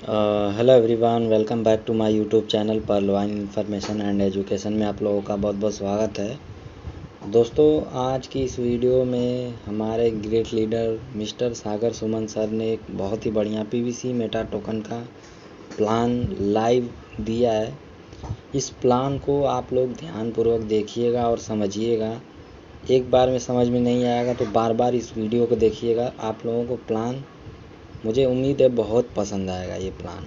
Hello everyone, welcome back to my YouTube channel Pearlvine information and education में आप लोगों का बहुत बहुत स्वागत है। दोस्तों, आज की इस वीडियो में हमारे ग्रेट लीडर मिस्टर सागर सुमन सर ने एक बहुत ही बढ़िया पीवीसी मेटा टोकन का प्लान लाइव दिया है। इस प्लान को आप लोग ध्यानपूर्वक देखिएगा और समझिएगा। एक बार में समझ में नहीं आएगा तो बार बार इस वीडियो को देखिएगा। आप लोगों को प्लान, मुझे उम्मीद है, बहुत पसंद आएगा ये प्लान।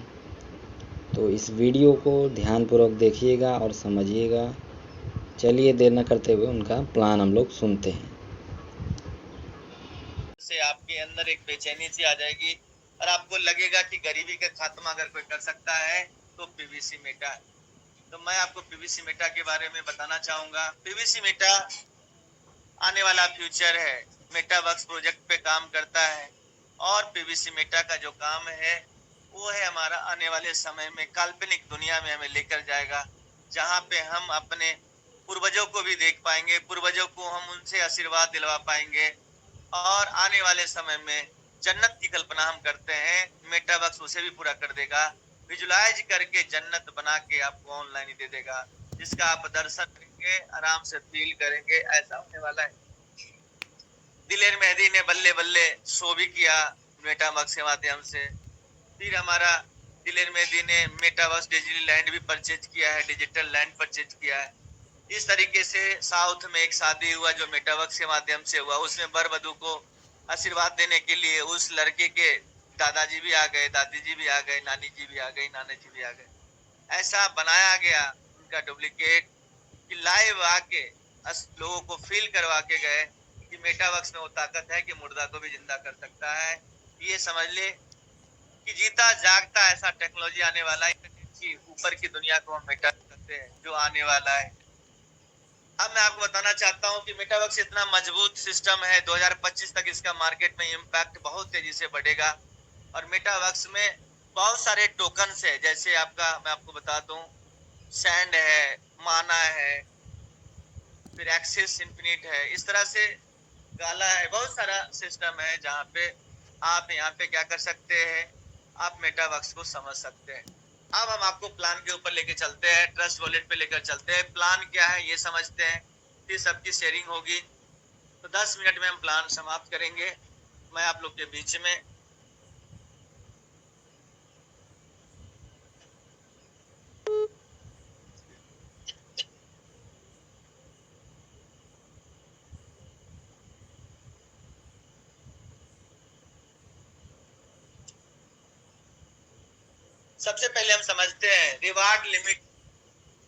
तो इस वीडियो को ध्यानपूर्वक देखिएगा और समझिएगा। चलिए देर न करते हुए उनका प्लान हम लोग सुनते हैं। से आपके अंदर एक बेचैनी सी आ जाएगी और आपको लगेगा कि गरीबी का खात्मा अगर कोई कर सकता है तो पीवीसी मेटा है। तो मैं आपको पीवीसी मेटा के बारे में बताना चाहूंगा। पीवीसी मेटा आने वाला फ्यूचर है। मेटावर्क्स प्रोजेक्ट पे काम करता है और पीवीसी मेटा का जो काम है वो है हमारा आने वाले समय में काल्पनिक दुनिया में हमें लेकर जाएगा, जहां पे हम अपने पूर्वजों को भी देख पाएंगे, पूर्वजों को हम उनसे आशीर्वाद दिलवा पाएंगे और आने वाले समय में जन्नत की कल्पना हम करते हैं, मेटावर्क्स उसे भी पूरा कर देगा। विजुलाइज करके जन्नत बना के आपको ऑनलाइन ही दे देगा, जिसका आप दर्शन करेंगे, आराम से फील करेंगे। ऐसा होने वाला है। दिलेर मेहदी ने बल्ले बल्ले शो भी किया मेटावर्क्स के माध्यम से। फिर हमारा दिलेर मेहदी ने मेटावर्स डिजिटल लैंड भी परचेज किया है, डिजिटल लैंड परचेज किया है। इस तरीके से साउथ में एक शादी हुआ जो मेटावर्क्स के माध्यम से हुआ। उसमें वर वधू को आशीर्वाद देने के लिए उस लड़के के दादाजी भी आ गए, दादी जी भी आ गए, नानी जी भी आ गई, नाना जी भी आ गए। ऐसा बनाया गया उनका डुप्लीकेट कि लाइव आके लोगों को फील करवा के गए कि मेटावर्क्स में वो ताकत है कि मुर्दा को भी जिंदा कर सकता है। ये समझ ले कि जीता जागता ऐसा टेक्नोलॉजी आने वाला है। इंटरनेट की ऊपर की दुनिया को हम मेटा करते हैं जो आने वाला है। अब मैं आपको बताना चाहता हूं कि मेटावर्क्स इतना मजबूत सिस्टम है, 2025 तक इसका मार्केट में इम्पैक्ट बहुत तेजी से बढ़ेगा। और मेटावर्क्स में बहुत सारे टोकन्स है, जैसे आपका मैं आपको बता दूं, सैंड है, माना है, फिर एक्सेस इन्फिनिट है, इस तरह से गाला है। बहुत सारा सिस्टम है जहाँ पे आप यहाँ पे क्या कर सकते हैं, आप मेटावर्क्स को समझ सकते हैं। अब हम आपको प्लान के ऊपर लेके चलते हैं, ट्रस्ट वॉलेट पे लेकर चलते हैं। प्लान क्या है ये समझते हैं, फिर सबकी शेयरिंग होगी। तो 10 मिनट में हम प्लान समाप्त करेंगे। मैं आप लोग के बीच में सबसे पहले हम समझते हैं रिवार्ड लिमिट।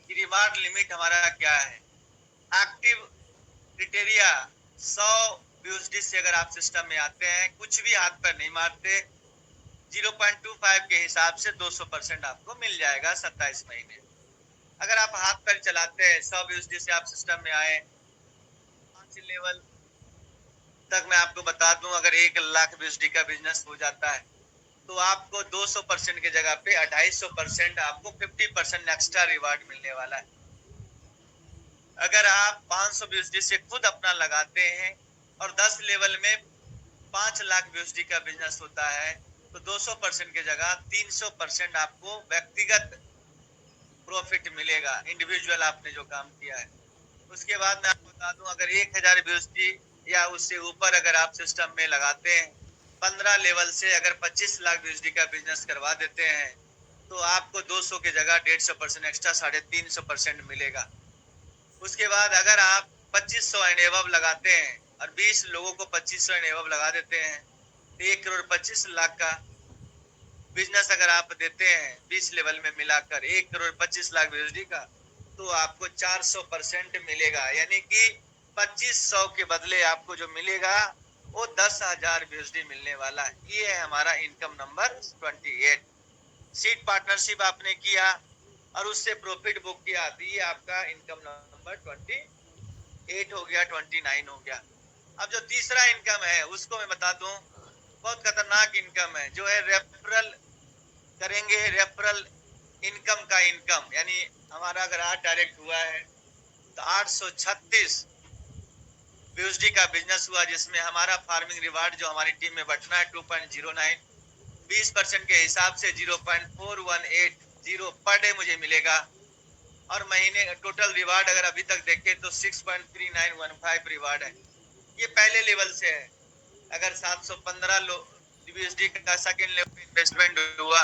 रिवार्ड लिमिट हमारा क्या है? एक्टिव क्रिटेरिया 100 यूएसडी से अगर आप सिस्टम में आते हैं, कुछ भी हाथ पर नहीं मारते, 0.25 के हिसाब से 200% आपको मिल जाएगा 27 महीने। अगर आप हाथ पैर चलाते हैं, 100 यूएसडी से आप सिस्टम में आए, 5 लेवल तक मैं आपको बता दूं, अगर 1 लाख यूएसडी का बिजनेस हो जाता है तो आपको 200% की जगह पे 250%, आपको 50% एक्स्ट्रा रिवार्ड मिलने वाला है। अगर आप 500 यूएसडी से खुद अपना लगाते हैं और 10 लेवल में 5 लाख यूएसडी का बिजनेस होता है तो 200% की जगह 300% आपको व्यक्तिगत प्रॉफिट मिलेगा, इंडिविजुअल आपने जो काम किया है। उसके बाद मैं आपको बता दूं, अगर 1000 यूएसडी या उससे ऊपर अगर आप सिस्टम में लगाते हैं, 15 लेवल से अगर 25 लाख यूएसडी का बिजनेस करवा देते हैं तो आपको 200 की जगह 150% एक्स्ट्रा 350% मिलेगा। उसके बाद अगर आप 2500 एंड एबव लगाते हैं और 20 लोगों को 2500 एंड एबव लगा देते हैं तो 1 करोड़ 25 लाख का बिजनेस अगर आप देते हैं 20 लेवल में मिलाकर 1 करोड़ 25 लाख यूएसडी का, तो आपको 400% मिलेगा। यानी कि 2500 के बदले आपको जो मिलेगा वो 10,000 यूएसडी मिलने वाला है। ये है हमारा इनकम नंबर 28। सीट पार्टनरशिप आपने किया और उससे प्रॉफिट बुक किया तो ये आपका इनकम नंबर 28 हो गया, 29 हो गया। अब जो तीसरा इनकम है उसको मैं बता दूं, बहुत खतरनाक इनकम है, जो है रेफरल करेंगे। रेफरल इनकम का इनकम, यानी हमारा अगर आज डायरेक्ट हुआ है तो 836 यूएसडी का बिजनेस हुआ, जिसमें हमारा फार्मिंग रिवार्ड जो हमारी टीम में बटना है 2.09, 20% के हिसाब से 0.4180 पर डे मुझे मिलेगा। और महीने टोटल रिवार्ड अगर अभी तक देखें तो 6.3915 रिवार्ड है। ये पहले लेवल से है। अगर 715 यूएसडी का सेकेंड लेवल पे इन्वेस्टमेंट हुआ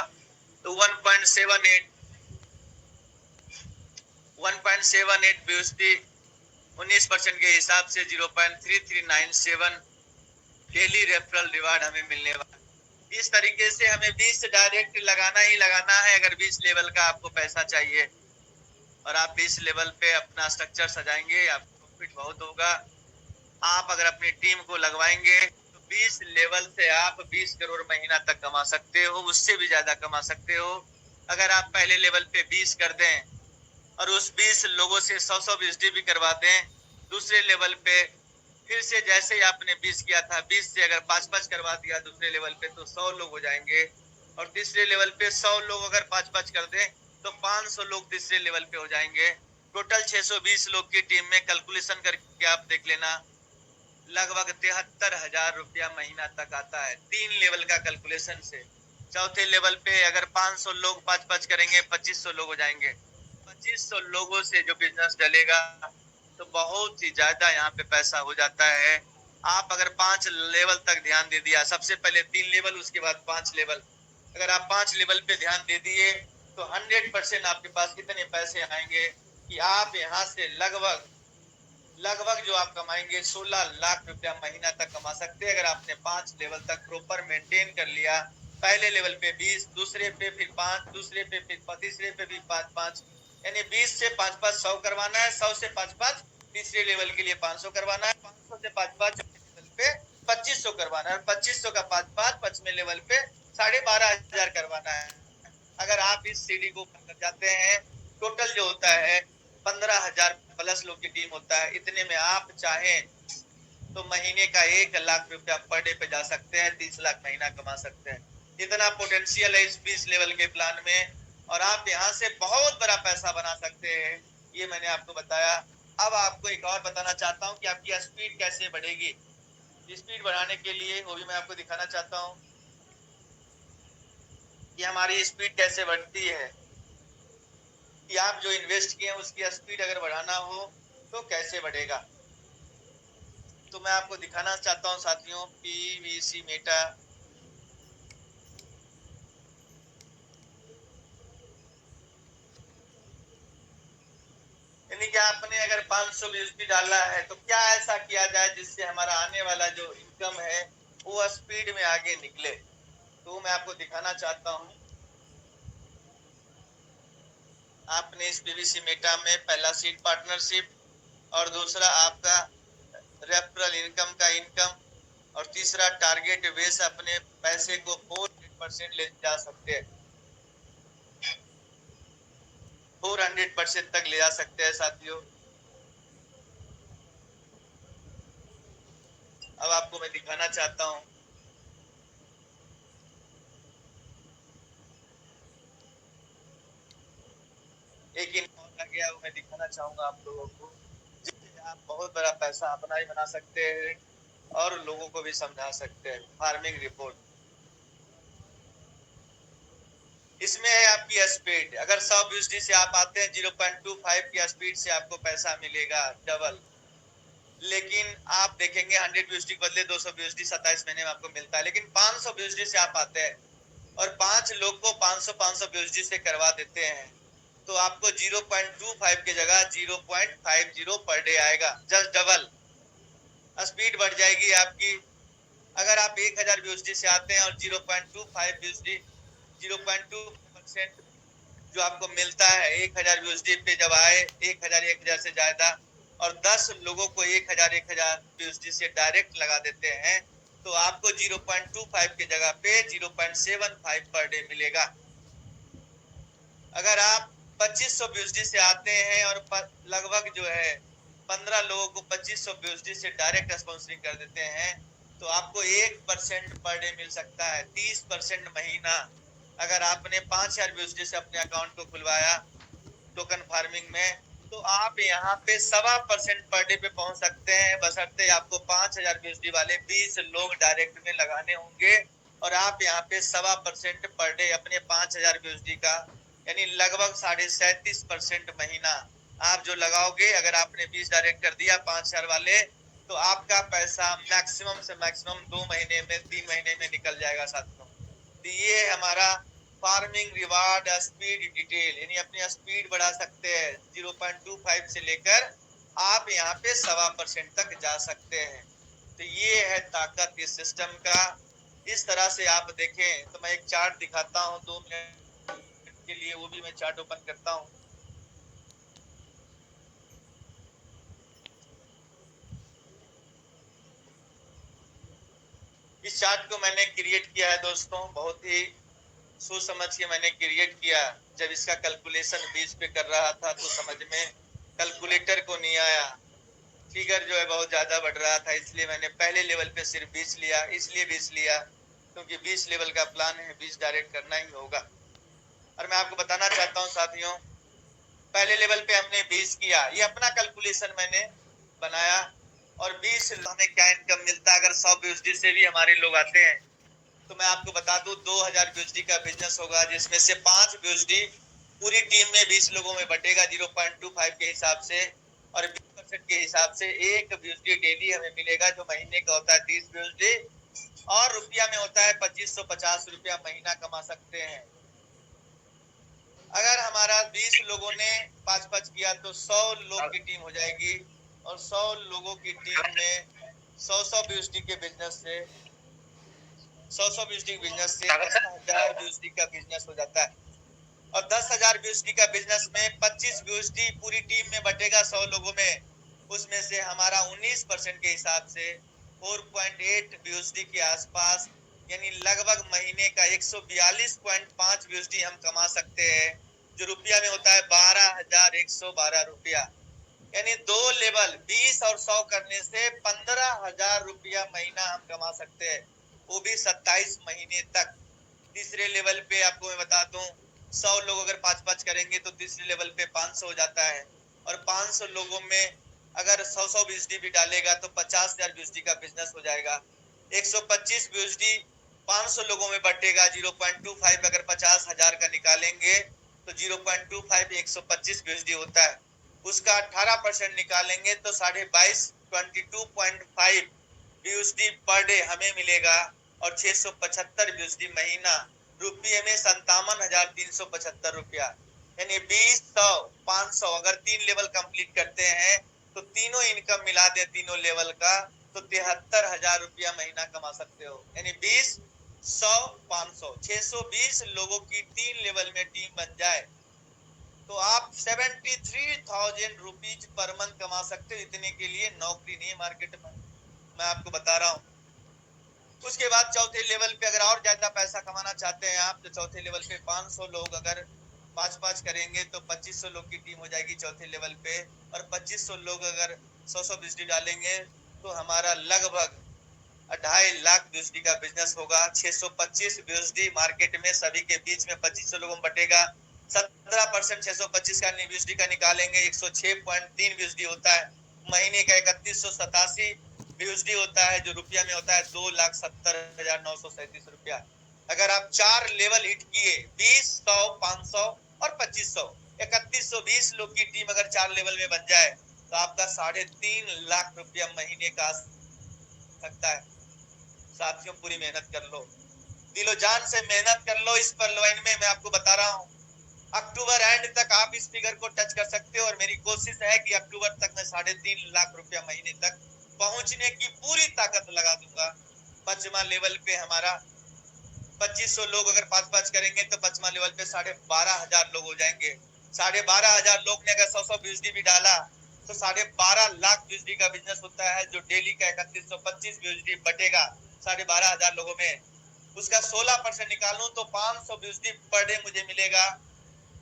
तो 1.78 यूएसडी 19% के हिसाब से 0.3397 डेली रेफरल रिवार्ड हमें मिलने वाला। इस तरीके से हमें 20 डायरेक्ट लगाना ही लगाना है अगर 20 लेवल का आपको पैसा चाहिए। और आप 20 लेवल पे अपना स्ट्रक्चर सजाएंगे, आपको प्रॉफिट बहुत होगा। आप अगर अपनी टीम को लगवाएंगे तो 20 लेवल से आप 20 करोड़ महीना तक कमा सकते हो, उससे भी ज्यादा कमा सकते हो। अगर आप पहले लेवल पे 20 कर दें और उस 20 लोगों से 100 यूएसडी भी करवा दें, दूसरे लेवल पे फिर से जैसे ही आपने 20 किया था, 20 से अगर 5-5 करवा दिया दूसरे लेवल पे तो 100 लोग हो जाएंगे। और तीसरे लेवल पे 100 लोग अगर 5-5 कर दें तो 500 लोग तीसरे लेवल पे हो जाएंगे। टोटल 620 लोग की टीम में कैलकुलेशन करके आप देख लेना, लगभग 73,000 रुपया महीना तक आता है 3 लेवल का कैलकुलेशन से। चौथे लेवल पे अगर 500 लोग 5-5 करेंगे 2500 लोग हो जाएंगे। 2500 लोगों से जो बिजनेस चलेगा तो बहुत ही ज्यादा यहाँ पे पैसा हो जाता है। आप अगर 5 लेवल तक ध्यान दे दिया, सबसे पहले 3 लेवल उसके बाद 5 लेवल, अगर आप 5 लेवल पे ध्यान दे दिए तो 100% आपके पास कितने पैसे आएंगे कि आप यहाँ से लगभग जो आप कमाएंगे 16 लाख रुपया महीना तक कमा सकते हैं। अगर आपने 5 लेवल तक प्रॉपर मेंटेन कर लिया, पहले लेवल पे 20, दूसरे पे फिर 5, दूसरे पे फिर तीसरे पे भी 5-5, यानी 20 से 5-5 100 करवाना है, 100 से 5-5 तीसरे लेवल के लिए 500 करवाना है, 500 से 5-5 चौथे लेवल पे 2500 करवाना है, 2500 का 5-5 5वें लेवल पे 12,500 करवाना है। अगर आप इस सीढ़ी को कर जाते हैं, टोटल जो होता है 15,000 प्लस लोग की टीम होता है। इतने में आप चाहें तो महीने का 1 लाख रुपया पर डे पे जा सकते हैं, 30 लाख महीना कमा सकते हैं। इतना पोटेंशियल है इस 20 लेवल के प्लान में और आप यहाँ से बहुत बड़ा पैसा बना सकते हैं। ये मैंने आपको बताया। अब आपको एक और बताना चाहता हूँ कि आपकी स्पीड कैसे बढ़ेगी। स्पीड बढ़ाने के लिए वो भी मैं आपको दिखाना चाहता हूँ कि हमारी स्पीड कैसे बढ़ती है, कि आप जो इन्वेस्ट किए उसकी स्पीड अगर बढ़ाना हो तो कैसे बढ़ेगा। तो मैं आपको दिखाना चाहता हूं साथियों, पीवीसी मेटा यानी कि आपने अगर 500 यूएसडी डाला है तो क्या ऐसा किया जाए जिससे हमारा आने वाला जो इनकम है वो स्पीड में आगे निकले। तो मैं आपको दिखाना चाहता हूं। आपने इस पीवीसी मेटा में पहला सीड पार्टनरशिप और दूसरा आपका रेफरल इनकम का इनकम और तीसरा टारगेट बेस अपने पैसे को 400% ले जा सकते हैं, 400% तक ले जा सकते हैं साथियों। अब आपको मैं दिखाना चाहता हूं एक इनकम आ गया, वो मैं दिखाना चाहूंगा आप लोगों को, जिससे आप बहुत बड़ा पैसा अपना ही बना सकते हैं और लोगों को भी समझा सकते हैं। फार्मिंग रिपोर्ट, इसमें है आपकी स्पीड। अगर 100 यूएसडी से आप आते हैं 0.25 की स्पीड से आपको पैसा मिलेगा डबल। लेकिन आप देखेंगे 100 यूएसडी के बदले 200 यूएसडी 27 महीने में आपको मिलता है। लेकिन 500 यूएसडी से आप आते हैं और 5 लोग को 500 यूएसडी से करवा देते हैं तो आपको 0.25 की जगह 0.50 पर डे आएगा, जस्ट डबल स्पीड बढ़ जाएगी आपकी। अगर आप 1000 यूएसडी से आते हैं और 0.25 यूएसडी 0.2% जो आपको मिलता है 1000 यूएसडी पे जब आए 1000 से ज्यादा और 10 लोगों को 1000 यूएसडी से डायरेक्ट लगा देते हैं तो आपको 0.25 की जगह पे 0.75 पर डे मिलेगा। अगर आप 2500 यूएसडी से आते हैं और लगभग जो है 15 लोगों को 2500 यूएसडी से डायरेक्ट स्पॉन्सरिंग कर देते हैं तो आपको 1% पर डे मिल सकता है, 30% महीना। अगर आपने 5000 यूएसडी से अपने अकाउंट को खुलवाया टोकन फार्मिंग में तो आप यहाँ पे 1.25% पर डे पे पहुंच सकते हैं, बशर्ते आपको 5000 यूएसडी वाले 20 लोग डायरेक्ट में लगाने होंगे और आप यहाँ पे 1.25% पर डे अपने 5000 BUSD का यानी लगभग 37.5% महीना आप जो लगाओगे, अगर आपने 20 डायरेक्ट कर दिया 5000 वाले, तो आपका पैसा मैक्सिमम से मैक्सिमम 2 महीने में 3 महीने में निकल जाएगा साथियों। तो ये हमारा फार्मिंग रिवार्ड स्पीड डिटेल, यानी अपनी स्पीड बढ़ा सकते हैं 0.25 से लेकर आप यहाँ पे 1.25% तक जा सकते हैं। तो ये है ताकत इस सिस्टम का। इस तरह से आप देखें तो मैं एक चार्ट दिखाता हूँ 2 मिनट के लिए, वो भी मैं चार्ट ओपन करता हूँ। इस चार्ट को मैंने क्रिएट किया है दोस्तों, बहुत ही सोच समझ के मैंने क्रिएट किया। जब इसका कैलकुलेशन बीच पे कर रहा था तो समझ में कैलकुलेटर को नहीं आया, फिगर जो है बहुत ज्यादा बढ़ रहा था, इसलिए मैंने पहले लेवल पे सिर्फ 20 लिया। इसलिए 20 लिया क्योंकि 20 लेवल का प्लान है, 20 डायरेक्ट करना ही होगा। और मैं आपको बताना चाहता हूँ साथियों, पहले लेवल पे हमने 20 किया, ये अपना कैलकुलेशन मैंने बनाया। और 20 हमें क्या इनकम मिलता है, अगर 100 BUSD से भी हमारे लोग आते हैं तो मैं आपको बता दूं 2000 BUSD का बिजनेस होगा, जिसमें से 5 BUSD पूरी टीम में 20 लोगों में बटेगा 0.25 के हिसाब से, और 20% के हिसाब से 1 BUSD डेली हमें मिलेगा, जो महीने का होता है 30 BUSD, और रुपया में होता है 2550 रुपया महीना कमा सकते हैं। अगर हमारा 20 लोगों ने 5-5 किया तो 100 लोग की टीम हो जाएगी, और 100 लोगों की टीम में 100 BUSD के बिजनेस से 100 BUSD बिजनेस से 10,000 BUSD का बिजनेस हो जाता है। और 10,000 BUSD का बिजनेस में 25 BUSD पूरी टीम में बटेगा 100 लोगों में, उसमें से हमारा 19% के हिसाब से 4.8 BUSD के आसपास, यानी लगभग महीने का 142.5 BUSD हम कमा सकते हैं, जो रुपया में होता है 12,112 रुपया। यानी 2 लेवल 20 और 100 करने से 15,000 रुपया महीना हम कमा सकते हैं, वो भी 27 महीने तक। तीसरे लेवल पे आपको मैं बता दूं, 100 लोग अगर 5-5 करेंगे तो तीसरे लेवल पे 500 हो जाता है, और 500 लोगों में अगर 100 BUSD भी डालेगा तो 50,000 BUSD का बिजनेस हो जाएगा। 125 BUSD 500 लोगों में बटेगा 0.25, अगर 50,000 का निकालेंगे तो 0.25 125 BUSD होता है, उसका 18% निकालेंगे तो 22.5 BUSD पर डे हमें मिलेगा, और 675 BUSD महीना, रुपये में 57,375 रुपया। यानी 20, 100, 500 अगर 3 लेवल कंप्लीट करते हैं तो तीनों इनकम मिला दे तीनों लेवल का तो 73,000 रुपया महीना कमा सकते हो। यानी 20, 100, 500, 620 लोगों की 3 लेवल में टीम बन जाए तो आप 73,000 रुपीज पर मंथ कमा सकते हो। इतने के लिए नौकरी नहीं मार्केट में, मैं आपको बता रहा हूँ। उसके बाद चौथे लेवल पे अगर और ज्यादा पैसा कमाना चाहते हैं आप, तो चौथे लेवल पे 500 लोग अगर 5-5 करेंगे तो 2500 लोग की टीम हो जाएगी चौथे लेवल पे, और 2500 लोग अगर 100 BUSD डालेंगे तो हमारा लगभग 2.5 लाख BUSD का बिजनेस होगा। 625 BUSD मार्केट में सभी के बीच में 2500 लोगों में बटेगा, 17% 625 का BUSD का निकालेंगे 106.3 BUSD होता है, महीने का 3187 BUSD होता है, जो रुपया में होता है 2,70,937 रुपया। अगर आप 4 लेवल हिट किए 20, 100, 500 और 2500, 3120 लोग की टीम अगर 4 लेवल में बन जाए तो आपका 3.5 लाख रुपया महीने का सकता है। साथियों पूरी मेहनत कर लो, दिलो जान से मेहनत कर लो इस पर लाइन में। मैं आपको बता रहा हूँ अक्टूबर एंड तक आप इस फिगर को टच कर सकते हो, और मेरी कोशिश है कि अक्टूबर तक मैं 3.5 लाख रुपया महीने तक पहुंचने की पूरी ताकत लगा दूंगा। 5वां लेवल पे हमारा 2500 लोग अगर 5-5 करेंगे तो 5वां लेवल पे 12,500 लोग हो जाएंगे। 12,500 लोग ने अगर 100 BUSD भी डाला तो 12.5 लाख BUSD का बिजनेस होता है, जो डेली का 3125 BUSD बटेगा 12,500 लोगों में। उसका 16% निकालूं तो 500 BUSD पर डे मुझे मिलेगा।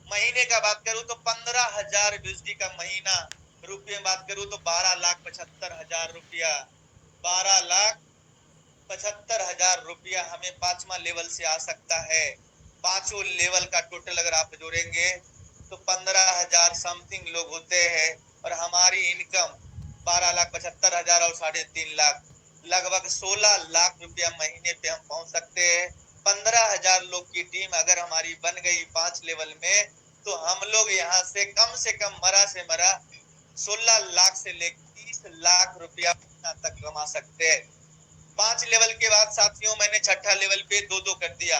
महीने का बात करूं तो 15,000 BUSD का महीना, रुपये में बात करूं तो 12,75,000 रुपया, 12,75,000 रुपया हमें 5वां लेवल से आ सकता है। 5 लेवल का टोटल अगर आप जोड़ेंगे तो 15,000 समथिंग लोग होते हैं, और हमारी इनकम 12,75,000 और 3.5 लाख। लगभग 16 लाख रुपया महीने पे हम पहुंच सकते हैं। 15,000 लोग की टीम अगर हमारी बन गई 5 लेवल में, तो हम लोग यहाँ से कम मरा से मरा 16 लाख से लेकर 30 लाख रुपया महीना तक कमा सकते हैं। 5 लेवल के बाद साथियों मैंने छठा लेवल पे 2-2 कर दिया,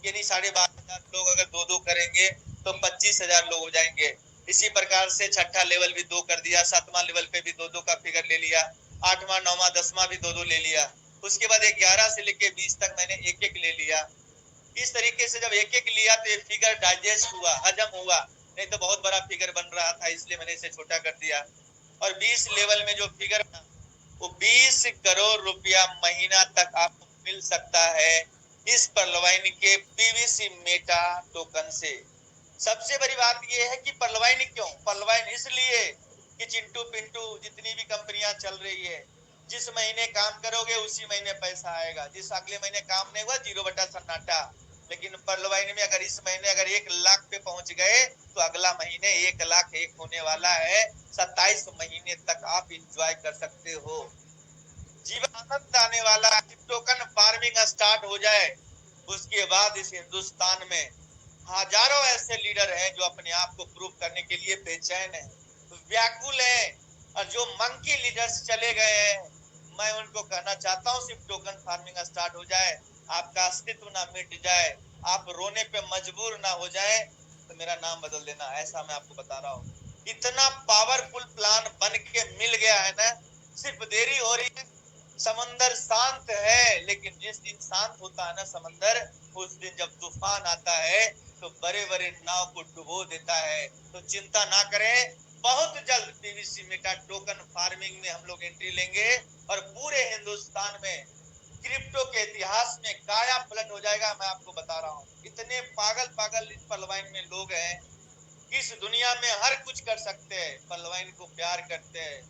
यानी 12,500 लोग अगर 2-2 करेंगे तो 25,000 लोग हो जाएंगे। इसी प्रकार से छठा लेवल भी 2 कर दिया, 7वां लेवल पे भी 2-2 का फिगर ले लिया, 8वां 9वां 10वां भी 2-2 ले लिया। उसके बाद 11 से लेके 20 तक मैंने एक एक ले लिया। इस तरीके से जब एक एक लिया तो ये फिगर डाइजेस्ट हुआ, हजम हुआ, नहीं तो बहुत बड़ा फिगर बन रहा था, इसलिए मैंने इसे छोटा कर दिया। और 20 लेवल में जो फिगर बना वो 20 करोड़ रुपया महीना तक आपको मिल सकता है इस पर्लवाइन के पीवीसी मेटा टोकन से। सबसे बड़ी बात यह है कि पर्लवाइन क्यों? पर्लवाइन इसलिए कि चिंटू पिंटू जितनी भी कंपनियां चल रही है, जिस महीने काम करोगे उसी महीने पैसा आएगा, जिस अगले महीने काम नहीं हुआ 0 बटा सन्नाटा। लेकिन पर्लवाइन में अगर इस महीने अगर 1 लाख पे पहुंच गए तो अगला महीने 1 लाख 1 होने वाला है। 27 महीने तक आप इंजॉय कर सकते हो, जीवन आनंद आने वाला है। टोकन फार्मिंग स्टार्ट हो जाए उसके बाद इस हिंदुस्तान में हजारों ऐसे लीडर हैं जो अपने आप को प्रूव करने के लिए बेचैन हैं, व्याकुल हैं, और जो मंकी लीडर्स चले गए हैं, मैं उनको कहना चाहता हूं सिर्फ टोकन फार्मिंग स्टार्ट हो जाए, आपका अस्तित्व ना मिट जाए, आप रोने पे मजबूर ना हो जाए, तो मेरा नाम बदल देना, ऐसा मैं आपको बता रहा हूँ। इतना पावरफुल प्लान बन के मिल गया है ना, सिर्फ देरी हो रही है। समंदर शांत है, लेकिन जिस दिन शांत होता है ना समंदर, उस दिन जब तूफान आता है तो बड़े बड़े नाव को डुबो देता है। तो चिंता ना करें, बहुत जल्द पीवीसी मेटा टोकन फार्मिंग में हम लोग एंट्री लेंगे और पूरे हिंदुस्तान में क्रिप्टो के इतिहास में काया पलट हो जाएगा, मैं आपको बता रहा हूँ। इतने पागल पागल इस पर्लवाइन में लोग हैं, इस दुनिया में हर कुछ कर सकते हैं, पर्लवाइन को प्यार करते हैं।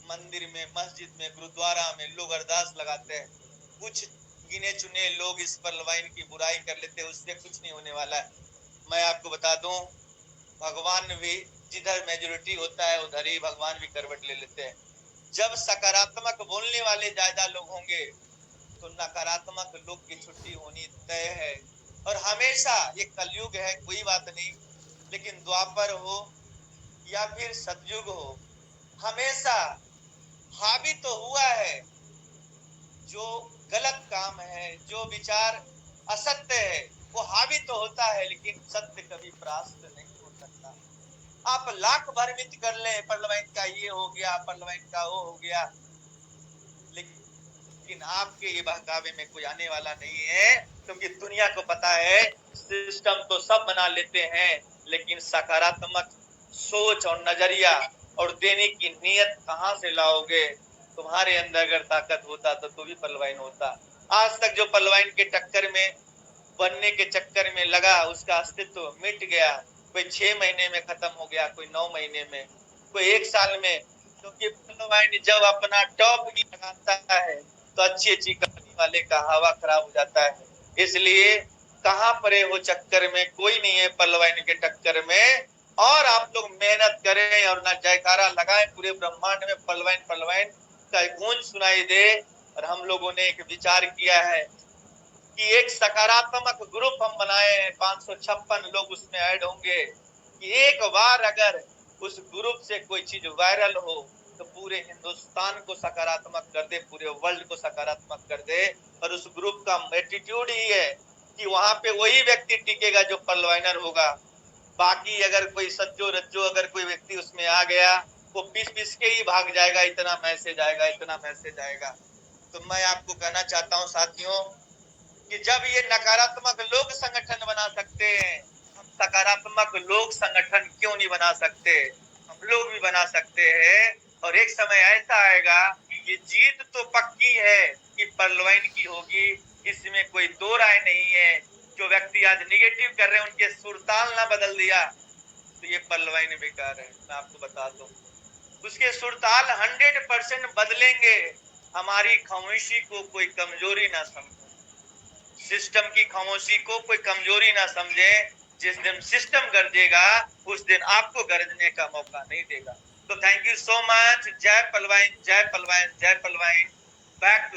मंदिर में, मस्जिद में, गुरुद्वारा में लोग अरदास लगाते हैं। कुछ गिने चुने लोग इस पर्लवाइन की बुराई कर लेते हैं, उससे कुछ नहीं होने वाला है। मैं आपको बता दूं, भगवान भी जिधर मेजोरिटी होता है उधर ही भगवान भी करवट ले लेते हैं। जब सकारात्मक बोलने वाले ज्यादा लोग होंगे तो नकारात्मक लोग की छुट्टी होनी तय है। और हमेशा ये कलयुग है, कोई बात नहीं, लेकिन द्वापर हो या फिर सतयुग हो, हमेशा हावी तो हुआ है, जो गलत काम है, जो विचार असत्य है, वो हावी तो होता है, लेकिन सत्य कभी परास्त नहीं हो सकता। आप लाख भ्रमित कर ले, पर्लवाइन का ये हो गया, पर्लवाइन का वो हो गया, लेकिन आपके ये बहकावे में कोई आने वाला नहीं है, क्योंकि दुनिया को पता है सिस्टम तो सब बना लेते हैं, लेकिन सकारात्मक सोच और नजरिया और देने की नीयत कहां से लाओगे? तुम्हारे अंदर अगर ताकत होता तो भी पर्लवाइन होता। आज तक जो पर्लवाइन के टक्कर में बनने के चक्कर में लगा, उसका अस्तित्व मिट गया। कोई 6 महीने में खत्म हो गया, कोई 9 महीने में, कोई 1 साल में, क्योंकि पर्लवाइन जब अपना टॉप ही लगाता है तो अच्छी अच्छी कंपनी वाले का हवा खराब हो जाता है। इसलिए कहां परे हो चक्कर में, कोई नहीं है पर्लवाइन के टक्कर में। और आप लोग मेहनत करें और ना जयकारा लगाएं, पूरे ब्रह्मांड में पर्लवाइन पर्लवाइन का गूंज सुनाई दे। और हम लोगों ने एक विचार किया है कि एक सकारात्मक ग्रुप हम बनाए हैं, 556 लोग उसमें ऐड होंगे, कि एक बार अगर उस ग्रुप से कोई चीज वायरल हो तो पूरे हिंदुस्तान को सकारात्मक कर दे, पूरे वर्ल्ड को सकारात्मक कर दे। और उस ग्रुप का एटीट्यूड ही है कि वहां पे वही व्यक्ति टिकेगा जो पर्लवाइनर होगा। बाकी अगर कोई सज्जो रज्जो अगर कोई व्यक्ति उसमें आ गया, वो पीस पीस के ही भाग जाएगा, इतना मैसेज आएगा, इतना मैसेज आएगा। तो मैं आपको कहना चाहता हूँ साथियों, कि जब ये नकारात्मक लोग संगठन बना सकते हैं, हम सकारात्मक लोग संगठन क्यों नहीं बना सकते? हम लोग भी बना सकते हैं। और एक समय ऐसा आएगा कि जीत तो पक्की है कि पर्लवाइन की होगी, इसमें कोई दो राय नहीं है। जो व्यक्ति आज निगेटिव कर रहे हैं, उनके सुरताल ना बदल दिया तो ये पर्लवाइन बेकार है, मैं आपको बता दूं। उसके सुरताल 100% बदलेंगे। हमारी खामोशी को कोई कमजोरी ना समझे, सिस्टम की खामोशी को कोई कमजोरी ना समझे। जिस दिन सिस्टम गरजेगा उस दिन आपको गरजने का मौका नहीं देगा। तो थैंक यू सो मच। जय पलवाइन, जय पलवाइन, जय पलवाइन। बैक